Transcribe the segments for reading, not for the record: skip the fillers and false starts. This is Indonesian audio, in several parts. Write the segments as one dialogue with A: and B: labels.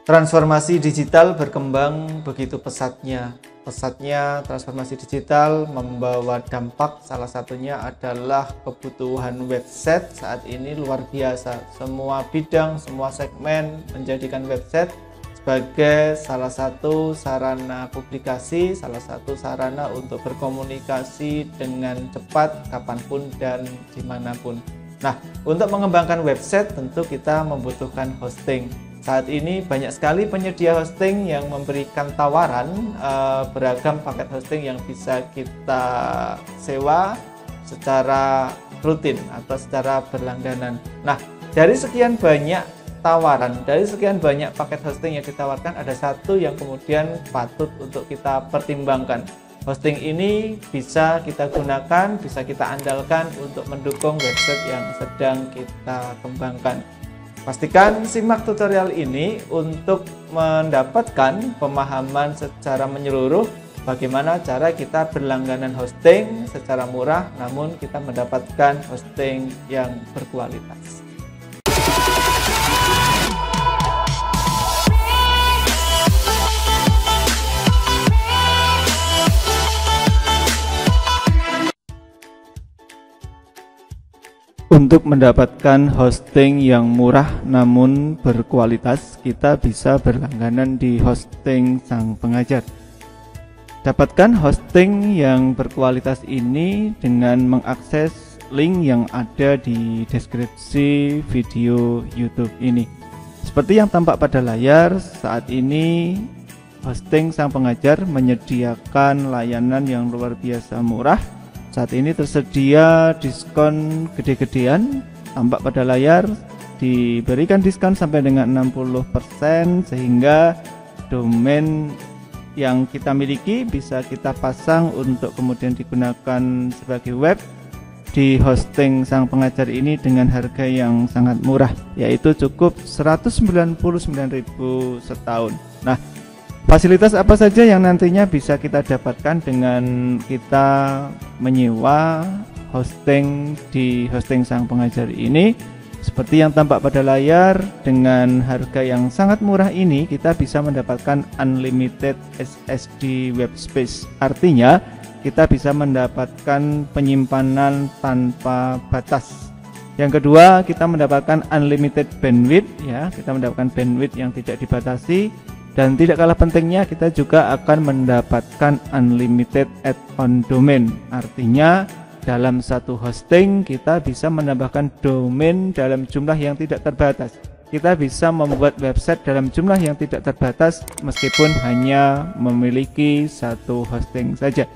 A: Transformasi digital berkembang begitu pesatnya. Pesatnya transformasi digital membawa dampak, salah satunya adalah kebutuhan website saat ini luar biasa. Semua bidang, semua segmen menjadikan website sebagai salah satu sarana publikasi, salah satu sarana untuk berkomunikasi dengan cepat, kapanpun dan dimanapun. Nah, untuk mengembangkan website tentu kita membutuhkan hosting. Saat ini banyak sekali penyedia hosting yang memberikan tawaran beragam paket hosting yang bisa kita sewa secara rutin atau secara berlangganan. Nah, dari sekian banyak tawaran, dari sekian banyak paket hosting yang ditawarkan, ada satu yang kemudian patut untuk kita pertimbangkan. Hosting ini bisa kita gunakan, bisa kita andalkan untuk mendukung website yang sedang kita kembangkan. Pastikan simak tutorial ini untuk mendapatkan pemahaman secara menyeluruh bagaimana cara kita berlangganan hosting secara murah namun kita mendapatkan hosting yang berkualitas. Untuk mendapatkan hosting yang murah namun berkualitas, kita bisa berlangganan di hosting sang pengajar. Dapatkan hosting yang berkualitas ini dengan mengakses link yang ada di deskripsi video YouTube ini. Seperti yang tampak pada layar, saat ini hosting sang pengajar menyediakan layanan yang luar biasa murah. Saat ini tersedia diskon gede-gedean, tampak pada layar, diberikan diskon sampai dengan 60% sehingga domain yang kita miliki bisa kita pasang untuk kemudian digunakan sebagai web di hosting sang pengajar ini dengan harga yang sangat murah, yaitu cukup 199.000 setahun. Nah, fasilitas apa saja yang nantinya bisa kita dapatkan dengan kita menyewa hosting di hosting sang pengajar ini? Seperti yang tampak pada layar, dengan harga yang sangat murah ini kita bisa mendapatkan unlimited SSD web space. Artinya kita bisa mendapatkan penyimpanan tanpa batas. Yang kedua, kita mendapatkan unlimited bandwidth, ya, kita mendapatkan bandwidth yang tidak dibatasi. Dan tidak kalah pentingnya, kita juga akan mendapatkan unlimited add-on domain. Artinya dalam satu hosting kita bisa menambahkan domain dalam jumlah yang tidak terbatas. Kita bisa membuat website dalam jumlah yang tidak terbatas meskipun hanya memiliki satu hosting saja.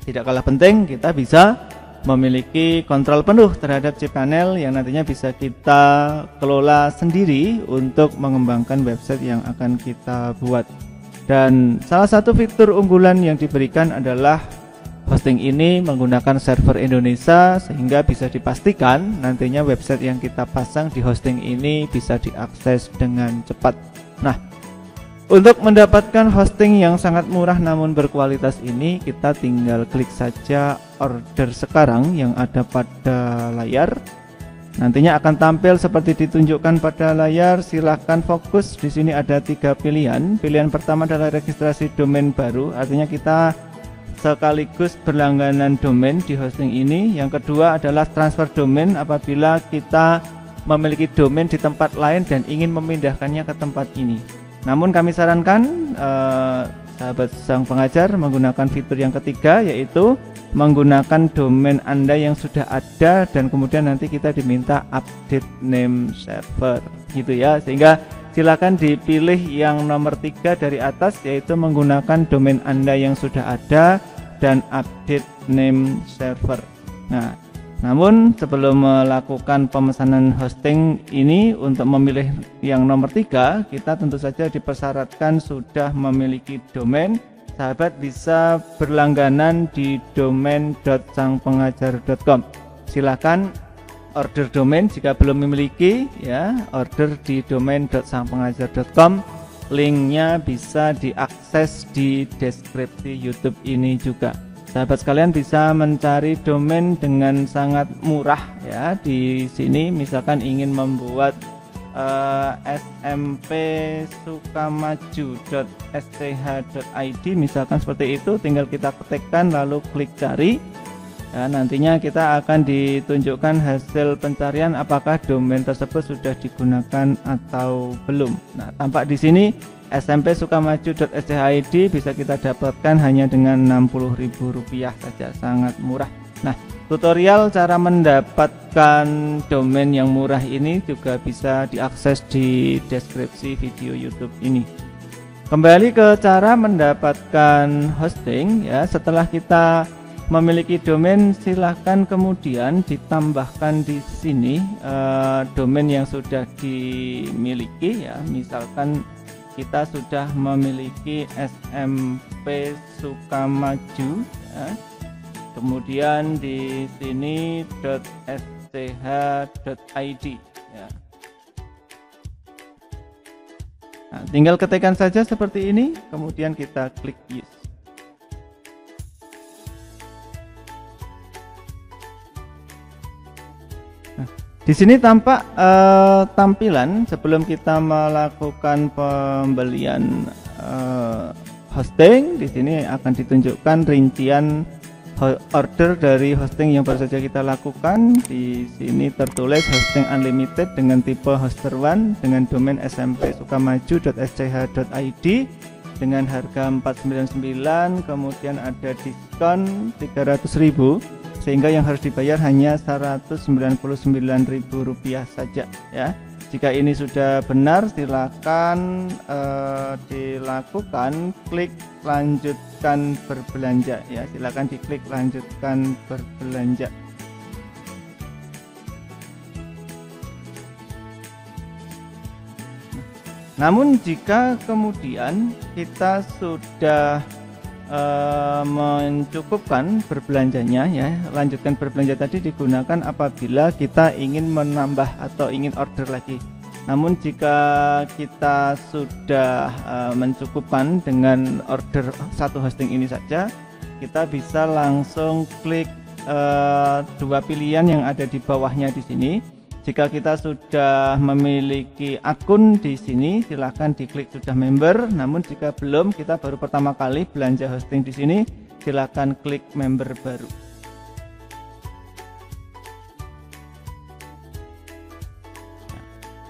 A: Tidak kalah penting, kita bisa memiliki kontrol penuh terhadap cPanel yang nantinya bisa kita kelola sendiri untuk mengembangkan website yang akan kita buat. Dan salah satu fitur unggulan yang diberikan adalah hosting ini menggunakan server Indonesia sehingga bisa dipastikan nantinya website yang kita pasang di hosting ini bisa diakses dengan cepat. Nah, untuk mendapatkan hosting yang sangat murah namun berkualitas ini, kita tinggal klik saja order sekarang yang ada pada layar. Nantinya akan tampil seperti ditunjukkan pada layar. Silahkan fokus. Di sini ada 3 pilihan. Pilihan pertama adalah registrasi domain baru, artinya kita sekaligus berlangganan domain di hosting ini. Yang kedua adalah transfer domain apabila kita memiliki domain di tempat lain dan ingin memindahkannya ke tempat ini. Namun kami sarankan sahabat sang pengajar menggunakan fitur yang ketiga, yaitu menggunakan domain Anda yang sudah ada dan kemudian nanti kita diminta update name server gitu ya. Sehingga silakan dipilih yang nomor 3 dari atas, yaitu menggunakan domain Anda yang sudah ada dan update name server. Nah, namun sebelum melakukan pemesanan hosting ini, untuk memilih yang nomor 3, kita tentu saja dipersyaratkan sudah memiliki domain. Sahabat bisa berlangganan di domain.sangpengajar.com. Silakan order domain jika belum memiliki, ya, order di domain.sangpengajar.com. Linknya bisa diakses di deskripsi YouTube ini juga. Sahabat sekalian bisa mencari domain dengan sangat murah ya. Di sini misalkan ingin membuat smpsukamaju.sch.id misalkan seperti itu, tinggal kita ketikkan lalu klik cari. Ya, nantinya kita akan ditunjukkan hasil pencarian apakah domain tersebut sudah digunakan atau belum. Nah, tampak di sini smpsukamaju.sch.id bisa kita dapatkan hanya dengan Rp60.000 saja, sangat murah. Nah, tutorial cara mendapatkan domain yang murah ini juga bisa diakses di deskripsi video YouTube ini. Kembali ke cara mendapatkan hosting ya, setelah kita memiliki domain, silahkan kemudian ditambahkan di sini domain yang sudah dimiliki ya. Misalkan kita sudah memiliki smpsukamaju ya. Kemudian di sini .sch.id ya. Nah, tinggal ketikkan saja seperti ini, kemudian kita klik use. Di sini tampak tampilan sebelum kita melakukan pembelian hosting. Di sini akan ditunjukkan rincian order dari hosting yang baru saja kita lakukan. Di sini tertulis hosting unlimited dengan tipe hoster 1 dengan domain smpsukamaju.sch.id dengan harga 499, kemudian ada diskon 300.000 sehingga yang harus dibayar hanya Rp199.000 saja ya. Jika ini sudah benar, silakan dilakukan klik lanjutkan berbelanja ya. Silakan diklik lanjutkan berbelanja. Namun jika kemudian kita sudah mencukupkan berbelanjanya ya, lanjutkan berbelanja tadi digunakan apabila kita ingin menambah atau ingin order lagi. Namun jika kita sudah mencukupkan dengan order satu hosting ini saja, kita bisa langsung klik dua pilihan yang ada di bawahnya di sini. Jika kita sudah memiliki akun di sini, silahkan diklik sudah member. Namun jika belum, kita baru pertama kali belanja hosting di sini, silahkan klik member baru.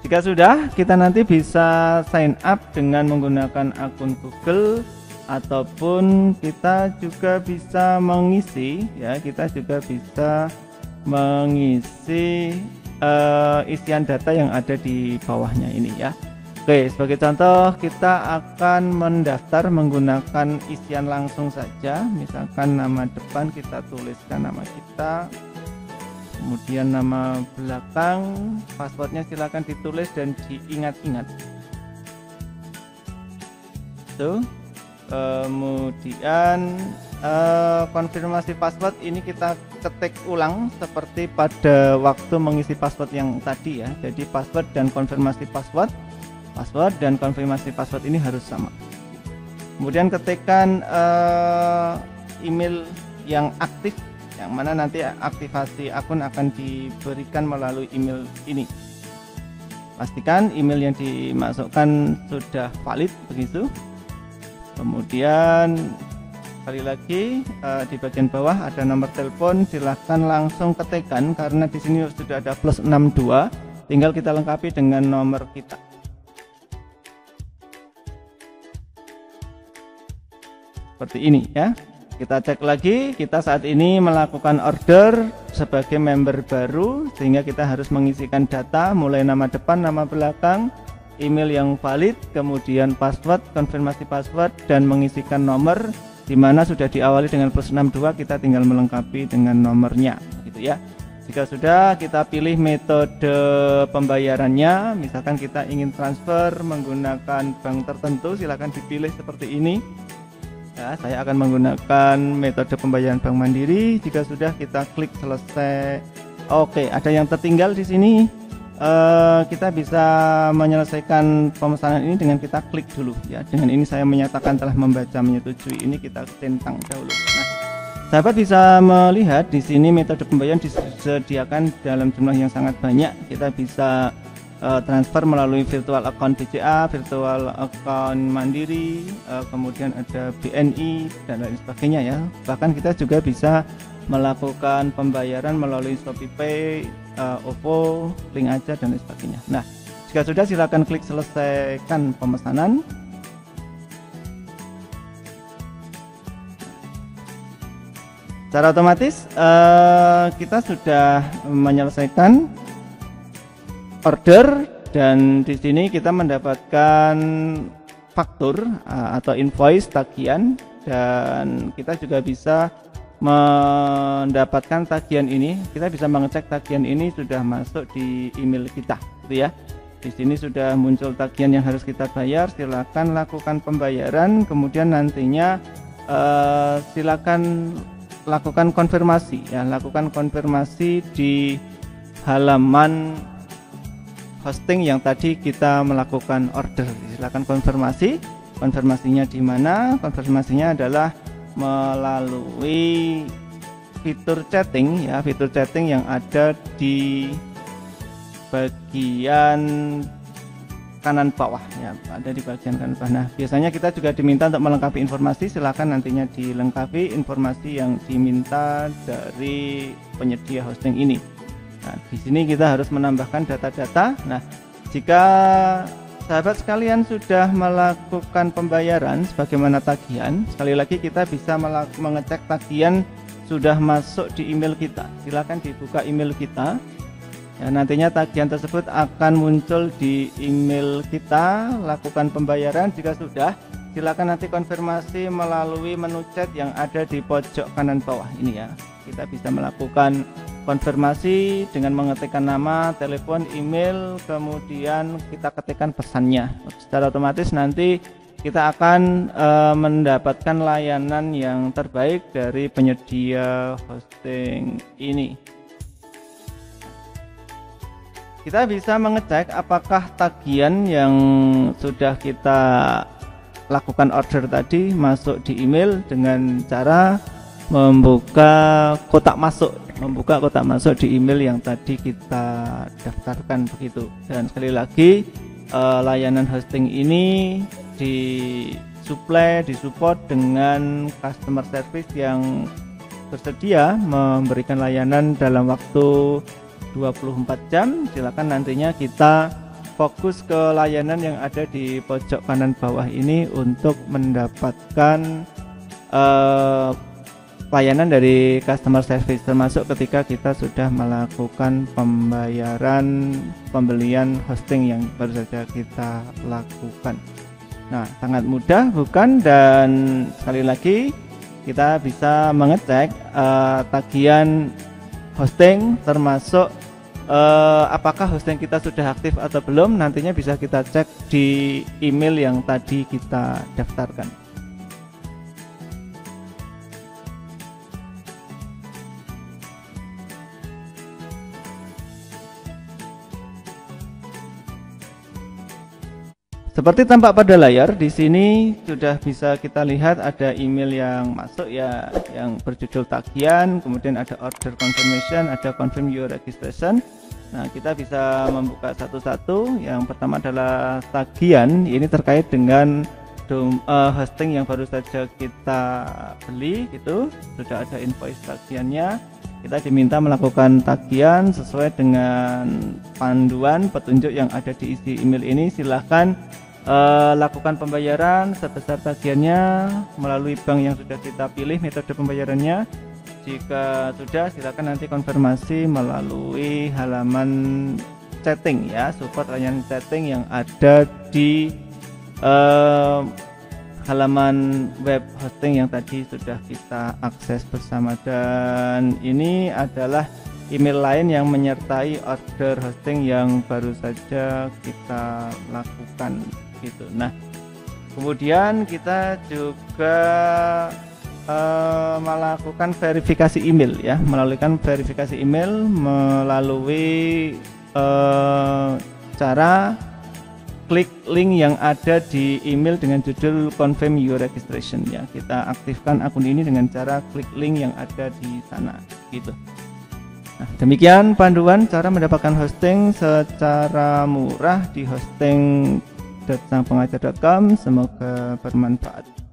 A: Jika sudah, kita nanti bisa sign up dengan menggunakan akun Google, ataupun kita juga bisa mengisi ya, kita juga bisa mengisi isian data yang ada di bawahnya ini ya. Oke, sebagai contoh kita akan mendaftar menggunakan isian langsung saja. Misalkan nama depan kita tuliskan nama kita, kemudian nama belakang, passwordnya silakan ditulis dan diingat-ingat. Tuh, kemudian konfirmasi password ini kita ketik ulang seperti pada waktu mengisi password yang tadi ya. Jadi password dan konfirmasi password, dan konfirmasi password ini harus sama. Kemudian ketikkan email yang aktif, yang mana nanti aktivasi akun akan diberikan melalui email ini. Pastikan email yang dimasukkan sudah valid begitu. Kemudian sekali lagi di bagian bawah ada nomor telepon, silahkan langsung ketikkan karena di sini sudah ada +62, tinggal kita lengkapi dengan nomor kita. Seperti ini ya. Kita cek lagi, kita saat ini melakukan order sebagai member baru, sehingga kita harus mengisikan data mulai nama depan, nama belakang, email yang valid, kemudian password, konfirmasi password, dan mengisikan nomor, di mana sudah diawali dengan +62, kita tinggal melengkapi dengan nomornya gitu ya. Jika sudah, kita pilih metode pembayarannya. Misalkan kita ingin transfer menggunakan bank tertentu, silakan dipilih seperti ini ya. Saya akan menggunakan metode pembayaran Bank Mandiri. Jika sudah, kita klik selesai. Oke, ada yang tertinggal di sini. Kita bisa menyelesaikan pemesanan ini dengan kita klik dulu ya. Dengan ini saya menyatakan telah membaca, menyetujui. Ini kita centang dahulu. Nah, sahabat bisa melihat di sini metode pembayaran disediakan dalam jumlah yang sangat banyak. Kita bisa transfer melalui virtual account BCA, virtual account Mandiri, kemudian ada BNI dan lain sebagainya ya. Bahkan kita juga bisa melakukan pembayaran melalui ShopeePay, OVO, link aja dan lain sebagainya. Nah, jika sudah silakan klik selesaikan pemesanan. Secara otomatis kita sudah menyelesaikan order dan di sini kita mendapatkan faktur atau invoice tagihan, dan kita juga bisa mendapatkan tagihan ini. Kita bisa mengecek tagihan ini sudah masuk di email kita, gitu ya. Di sini sudah muncul tagihan yang harus kita bayar. Silakan lakukan pembayaran, kemudian nantinya silakan lakukan konfirmasi ya, lakukan konfirmasi di halaman hosting yang tadi kita melakukan order. Silakan konfirmasi. Konfirmasinya di mana? Konfirmasinya adalah melalui fitur chatting ya, fitur chatting yang ada di bagian kanan bawah ya, ada di bagian kanan bawah. Nah, biasanya kita juga diminta untuk melengkapi informasi. Silakan nantinya dilengkapi informasi yang diminta dari penyedia hosting ini. Nah, di sini kita harus menambahkan data-data. Nah, jika sahabat sekalian sudah melakukan pembayaran sebagaimana tagihan, sekali lagi kita bisa mengecek tagihan sudah masuk di email kita. Silakan dibuka email kita. Ya, nantinya tagihan tersebut akan muncul di email kita. Lakukan pembayaran. Jika sudah, silakan nanti konfirmasi melalui menu chat yang ada di pojok kanan bawah ini ya. Kita bisa melakukan konfirmasi dengan mengetikkan nama, telepon, email, kemudian kita ketikkan pesannya. Secara otomatis nanti kita akan mendapatkan layanan yang terbaik dari penyedia hosting ini. Kita bisa mengecek apakah tagihan yang sudah kita lakukan order tadi masuk di email dengan cara membuka kotak masuk di email yang tadi kita daftarkan begitu. Dan sekali lagi layanan hosting ini disupport dengan customer service yang bersedia memberikan layanan dalam waktu 24 jam. Silakan nantinya kita fokus ke layanan yang ada di pojok kanan bawah ini untuk mendapatkan layanan dari customer service, termasuk ketika kita sudah melakukan pembelian hosting yang baru saja kita lakukan. Nah, sangat mudah bukan? Dan sekali lagi kita bisa mengecek tagihan hosting, termasuk apakah hosting kita sudah aktif atau belum. Nantinya bisa kita cek di email yang tadi kita daftarkan. Seperti tampak pada layar, di sini sudah bisa kita lihat ada email yang masuk ya, yang berjudul tagihan, kemudian ada order confirmation, ada confirm your registration. Nah, kita bisa membuka satu-satu. Yang pertama adalah tagihan, ini terkait dengan hosting yang baru saja kita beli, gitu. Sudah ada invoice tagihannya. Kita diminta melakukan tagihan sesuai dengan panduan petunjuk yang ada di isi email ini. Silahkan lakukan pembayaran sebesar tagihannya melalui bank yang sudah kita pilih metode pembayarannya. Jika sudah, silakan nanti konfirmasi melalui halaman chatting ya, support layanan chatting yang ada di halaman web hosting yang tadi sudah kita akses bersama. Dan ini adalah email lain yang menyertai order hosting yang baru saja kita lakukan gitu. Nah, kemudian kita juga melakukan verifikasi email ya, verifikasi email melalui cara klik link yang ada di email dengan judul confirm your registration ya. Kita aktifkan akun ini dengan cara klik link yang ada di sana gitu. Nah, demikian panduan cara mendapatkan hosting secara murah di hosting.sangpengajar.com. Semoga bermanfaat.